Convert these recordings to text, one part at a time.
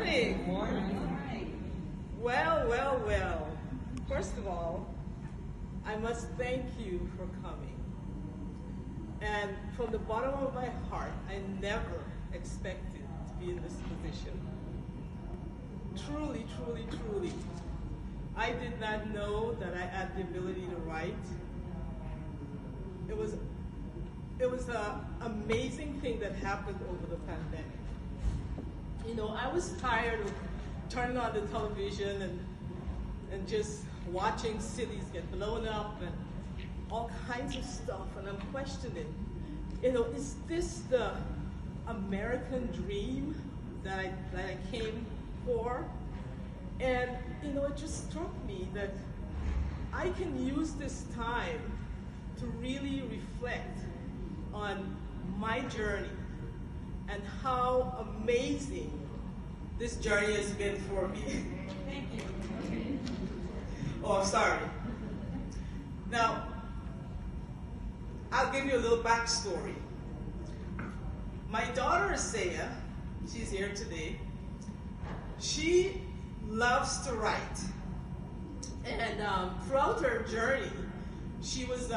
morning. Morning. Well, well, well. First of all, I must thank you for coming. And from the bottom of my heart, I never expected to be in this position. Truly, truly, truly. I did not know that I had the ability to write. It was an amazing thing that happened over the pandemic. You know, I was tired of turning on the television and just watching cities get blown up and all kinds of stuff, and I'm questioning, you know, is this the American dream that I came for? And, you know, it just struck me that I can use this time to really reflect on my journey and how amazing this journey has been for me. Thank you. Oh, I'm sorry. Now, I'll give you a little backstory. My daughter, Isaiah, she's here today, she loves to write. And throughout her journey, she was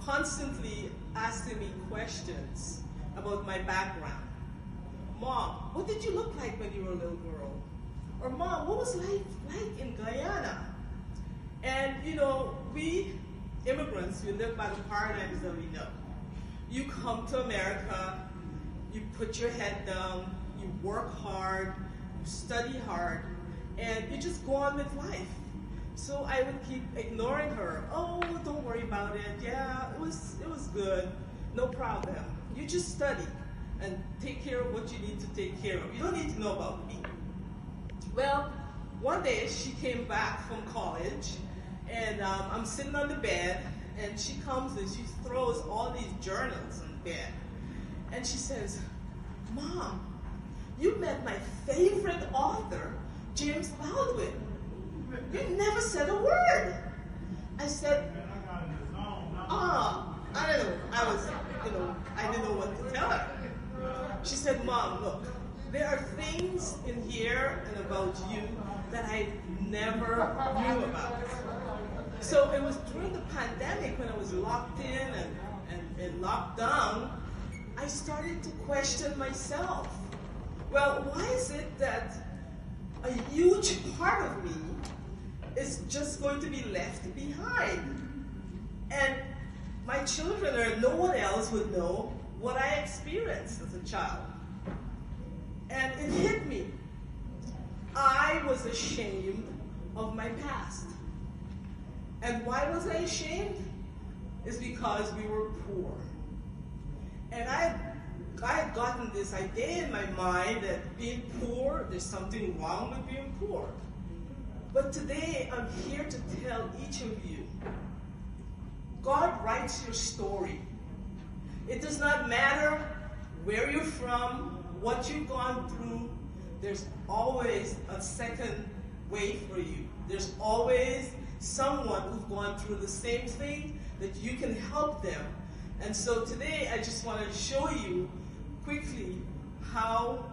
constantly asking me questions about my background. Mom, what did you look like when you were a little girl? Or Mom, what was life like in Guyana? And you know, we immigrants, we live by the paradigms that we know. You come to America, you put your head down, you work hard, you study hard, and you just go on with life. So I would keep ignoring her. Oh, don't worry about it. Yeah, it was good. No problem. You just study and take care of what you need to take care of. You don't need to know about me. Well, one day she came back from college, and I'm sitting on the bed, and she comes and she throws all these journals on the bed. And she says, Mom, you met my favorite author, James Baldwin. You never said a word. I said, I don't know. I didn't know what to tell her. She said, Mom, look, there are things in here and about you that I never knew about. So it was during the pandemic when I was locked in and locked down, I started to question myself. Well, why is it that a huge part of me is just going to be left behind? And my children or no one else would know what I experienced as a child. And it hit me. I was ashamed of my past. And why was I ashamed? It's because we were poor. And I had gotten this idea in my mind that being poor, there's something wrong with being poor. But today, I'm here to tell each of you, God writes your story. It does not matter where you're from, what you've gone through, there's always a second way for you. There's always someone who's gone through the same thing that you can help them. And so today, I just want to show you quickly how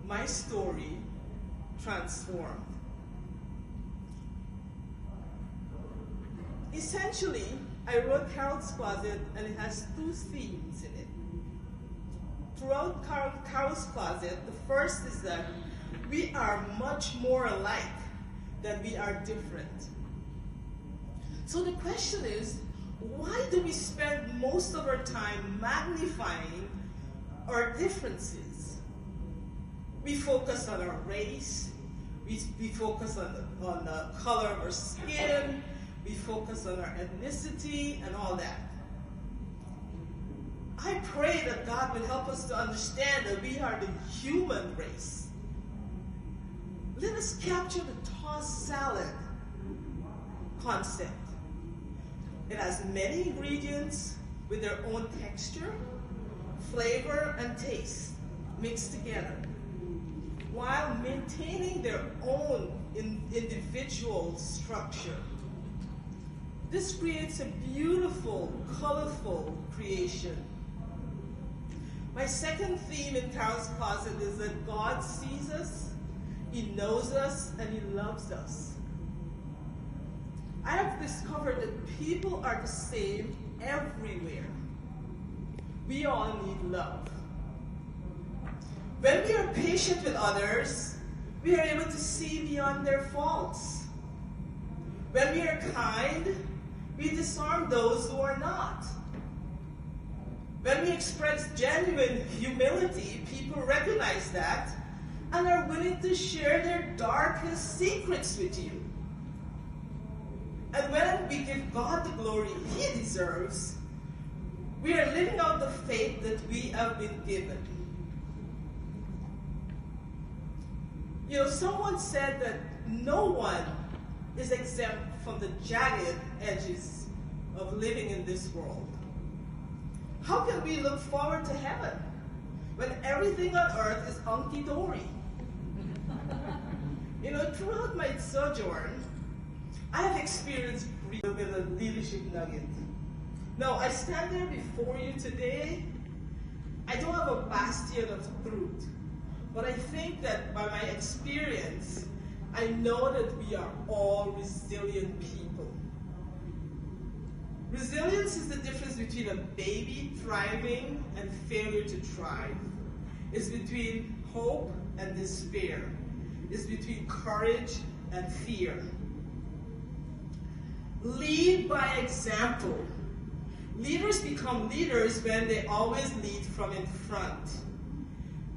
my story transformed. Essentially, I wrote Carol's Closet, and it has two themes in it. Throughout Carol's Closet, the first is that we are much more alike than we are different. So the question is, why do we spend most of our time magnifying our differences? We focus on our race, we focus on the color of our skin, we focus on our ethnicity and all that. I pray that God will help us to understand that we are the human race. Let us capture the tossed salad concept. It has many ingredients with their own texture, flavor, and taste mixed together, while maintaining their own individual structure. This creates a beautiful, colorful creation. My second theme in Carol's Closet is that God sees us He knows us and He loves us. I have discovered that people are the same everywhere. We all need love. When we are patient with others, we are able to see beyond their faults. When we are kind, we disarm those who are not. When we express genuine humility, people recognize that and are willing to share their darkest secrets with you. And when we give God the glory He deserves, we are living out the faith that we have been given. You know, someone said that no one is exempt from the jagged edges of living in this world. How can we look forward to heaven when everything on earth is hunky-dory? You know, throughout my sojourn, I have experienced a bit of leadership nugget. Now, I stand there before you today. I don't have a bastion of truth, but I think that by my experience, I know that we are all resilient people. Resilience is the difference between a baby thriving and failure to thrive. It's between hope and despair. It's between courage and fear. Lead by example. Leaders become leaders when they always lead from in front.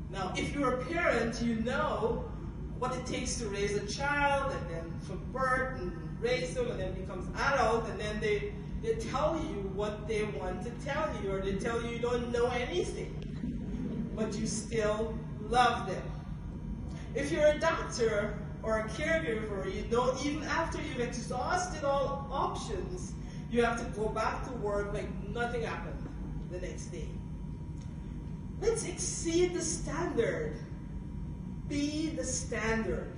Now, if you're a parent, you know what it takes to raise a child, and then from birth, and raise them, and then becomes adult, and then they tell you what they want to tell you, or they tell you don't know anything, but you still love them. If you're a doctor or a caregiver, you know even after you've exhausted all options, you have to go back to work like nothing happened the next day. Let's exceed the standard. Be the standard.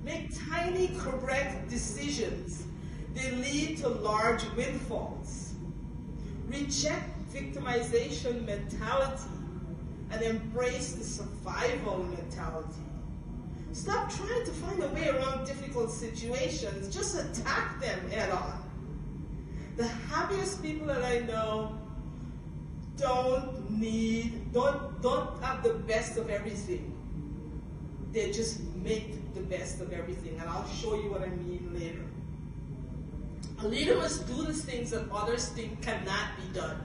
Make tiny, correct decisions. They lead to large windfalls. Reject victimization mentality and embrace the survival mentality. Stop trying to find a way around difficult situations. Just attack them head on. The happiest people that I know don't have the best of everything. They just make the best of everything, and I'll show you what I mean later. A leader must do the things that others think cannot be done.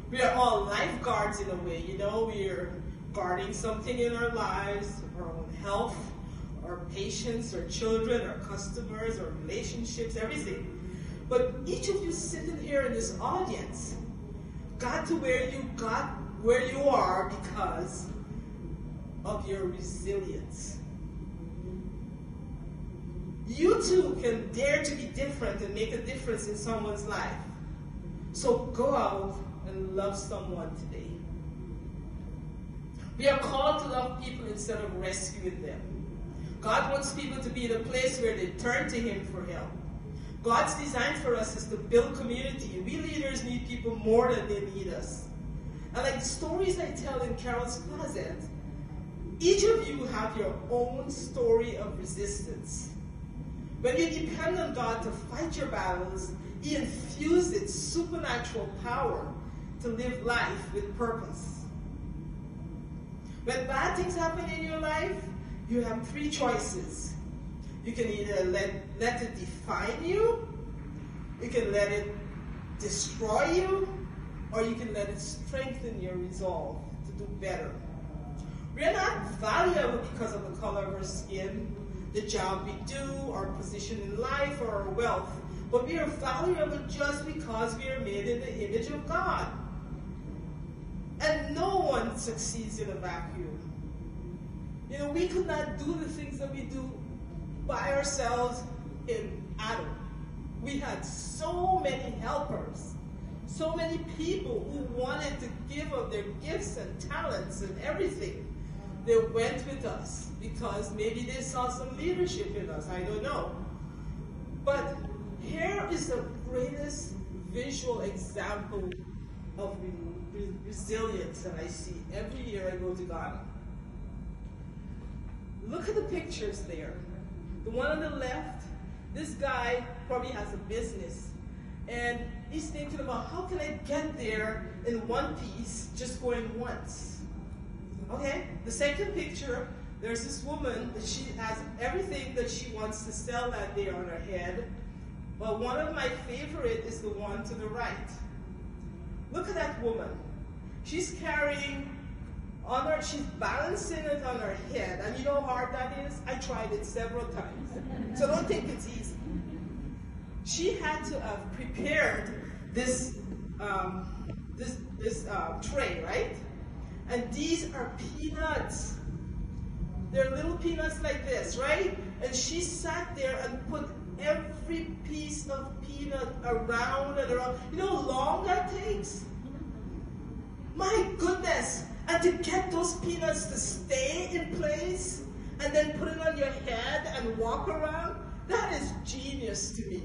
We are all lifeguards in a way, you know, we're guarding something in our lives, our own health, our patients, our children, our customers, our relationships, everything. But each of you sitting here in this audience got to where you are because of your resilience. You too can dare to be different and make a difference in someone's life. So go out and love someone today. We are called to love people instead of rescuing them. God wants people to be in a place where they turn to Him for help. God's design for us is to build community. We leaders need people more than they need us. And like the stories I tell in Crowne Plaza, each of you have your own story of resistance. When you depend on God to fight your battles, He infuses supernatural power to live life with purpose. When bad things happen in your life, you have three choices. You can either let it define you, you can let it destroy you, or you can let it strengthen your resolve to do better. We are not valuable because of the color of our skin, the job we do, our position in life, or our wealth, but we are valuable just because we are made in the image of God. And no one succeeds in a vacuum. You know, we could not do the things that we do by ourselves in Adam. We had so many helpers, so many people who wanted to give of their gifts and talents and everything. They went with us because maybe they saw some leadership in us, I don't know. But here is the greatest visual example of resilience that I see every year I go to Ghana. Look at the pictures there. The one on the left, this guy probably has a business. And he's thinking about how can I get there in one piece, just going once. Okay? The second picture, there's this woman that she has everything that she wants to sell that day on her head. But one of my favorite is the one to the right. Look at that woman. She's carrying she's balancing it on her head. And you know how hard that is? I tried it several times. So don't think it's easy. She had to have prepared this tray, right? And these are peanuts. They're little peanuts like this, right? And she sat there and put every piece of peanut around and around. You know how long that takes? My goodness. And to get those peanuts to stay in place and then put it on your head and walk around, that is genius to me.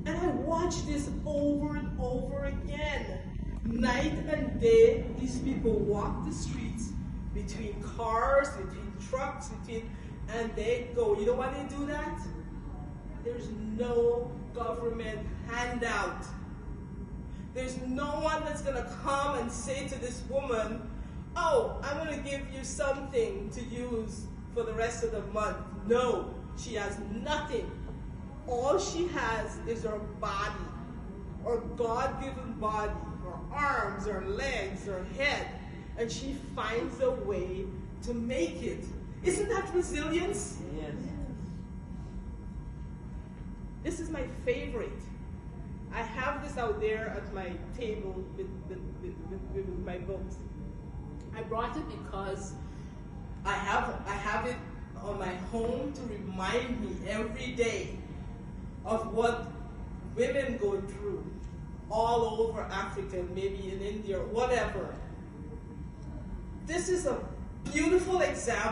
And I watch this over and over again. Night and day, these people walk the streets between cars, between trucks, and they go. You know why they do that? There's no government handout. There's no one that's going to come and say to this woman, oh, I'm going to give you something to use for the rest of the month. No, she has nothing. All she has is her body, or God-given body, her arms, her legs, her head, and she finds a way to make it. Isn't that resilience? Yes. This is my favorite. I have this out there at my table with my books. I brought it because I have it on my home to remind me every day of what women go through all over Africa, maybe in India, or whatever. This is a beautiful example